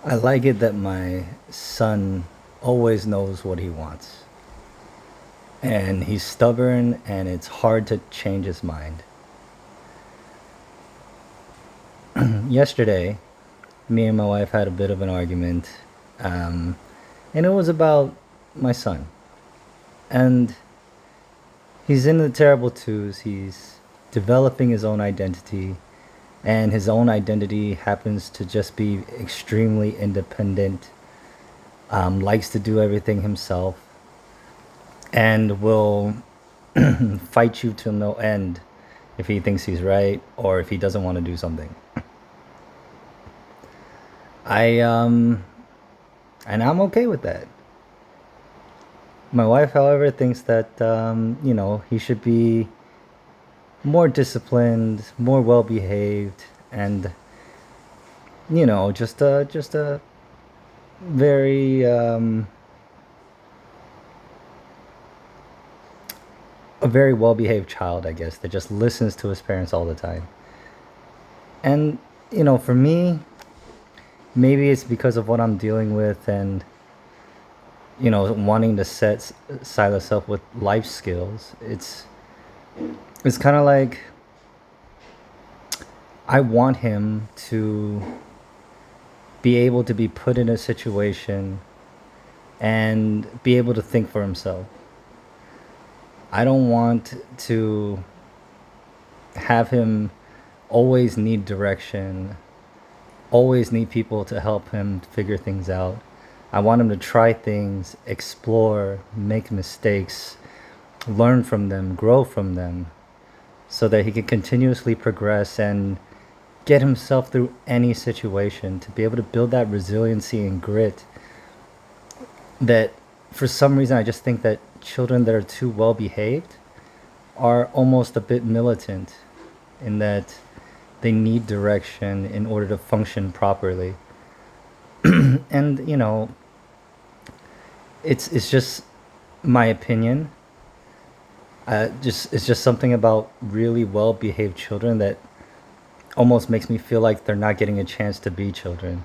I like it that my son always knows what he wants. And he's stubborn, and it's hard to change his mind. Yesterday, me and my wife had a bit of an argument, and it was about my son. And he's in the terrible twos. He's developing his own identity, and his own identity happens to just be extremely independent, likes to do everything himself, and will fight you till no end if he thinks he's right or if he doesn't want to do something. And I'm okay with that. My wife, however, thinks that he should be more disciplined, more well behaved, and just a very well behaved child, I guess, that just listens to his parents all the time. And for me, maybe it's because of what I'm dealing with, and wanting to set Silas up with life skills. It's kind of like I want him to be able to be put in a situation and be able to think for himself. I don't want to have him always need direction, always need people to help him figure things out. I want him to try things, explore, make mistakes, learn from them, grow from them, so that he can continuously progress and get himself through any situation, to be able to build that resiliency and grit that, for some reason, I just think that children that are too well behaved are almost a bit militant, in that they need direction in order to function properly. And it's just my opinion. It's just something about really well behaved children that almost makes me feel like they're not getting a chance to be children.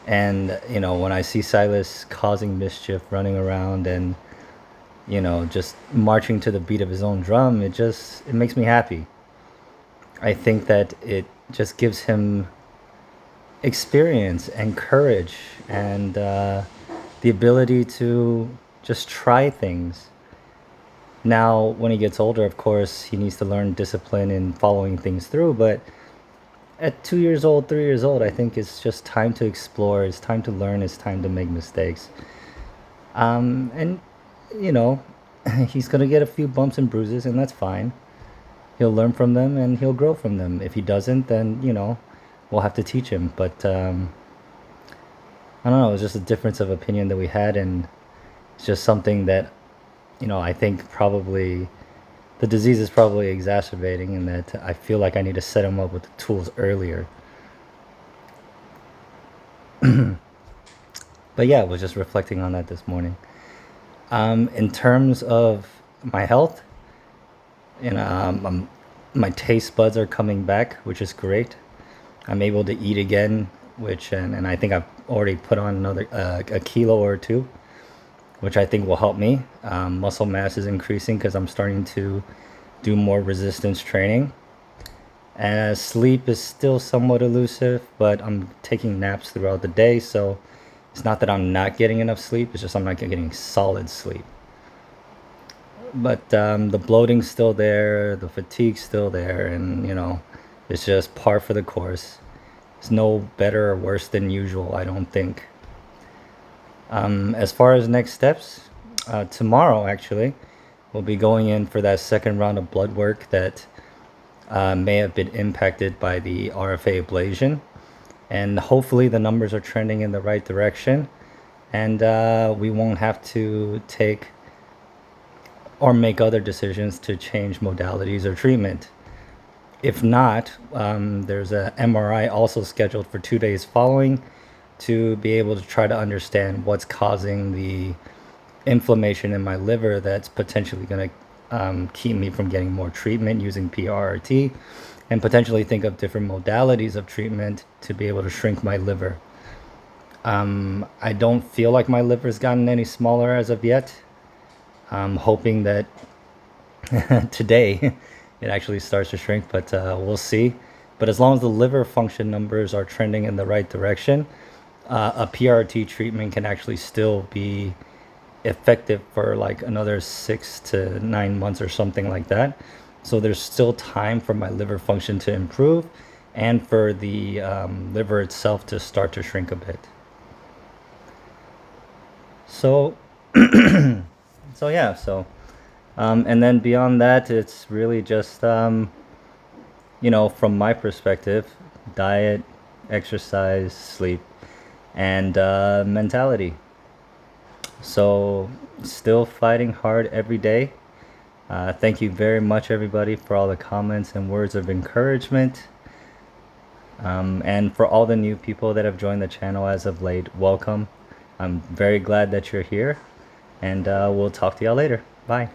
And when I see Silas causing mischief, running around, and just marching to the beat of his own drum, it makes me happy. I think that it just gives him experience and courage, and the ability to just try things. Now, when he gets older, of course, he needs to learn discipline in following things through, but at 2 years old, 3 years old, I think it's just time to explore, it's time to learn, it's time to make mistakes. And he's going to get a few bumps and bruises, and that's fine. He'll learn from them and he'll grow from them. If he doesn't, then we'll have to teach him. But I don't know, it's just a difference of opinion that we had, and it's just something that I think probably the disease is probably exacerbating, and that I feel like I need to set him up with the tools earlier. But yeah, I was just reflecting on that this morning. In terms of my health, my taste buds are coming back, which is great. I'm able to eat again, and I think I've already put on another a kilo or two, which I think will help me. Muscle mass is increasing because I'm starting to do more resistance training. And sleep is still somewhat elusive, but I'm taking naps throughout the day, so it's not that I'm not getting enough sleep, it's just I'm not getting solid sleep. But the bloating's still there, the fatigue's still there, and it's just par for the course. It's no better or worse than usual, I don't think. As far as next steps, tomorrow actually, we'll be going in for that second round of blood work that may have been impacted by the RFA ablation. And hopefully the numbers are trending in the right direction, and we won't have to take or make other decisions to change modalities or treatment. If not, there's a MRI also scheduled for 2 days following, to be able to try to understand what's causing the inflammation in my liver that's potentially going to keep me from getting more treatment using PRRT, and potentially think of different modalities of treatment to be able to shrink my liver. I don't feel like my liver's gotten any smaller as of yet. I'm hoping that today it actually starts to shrink, but we'll see. But as long as the liver function numbers are trending in the right direction, a PRRT treatment can actually still be effective for like another 6 to 9 months or something like that. So there's still time for my liver function to improve and for the liver itself to start to shrink a bit. So and then beyond that, it's really just from my perspective, diet, exercise, sleep, and mentality. So still fighting hard every day. Thank you very much, everybody, for all the comments and words of encouragement. And for all the new people that have joined the channel as of late, welcome. I'm very glad that you're here, and we'll talk to y'all later. Bye.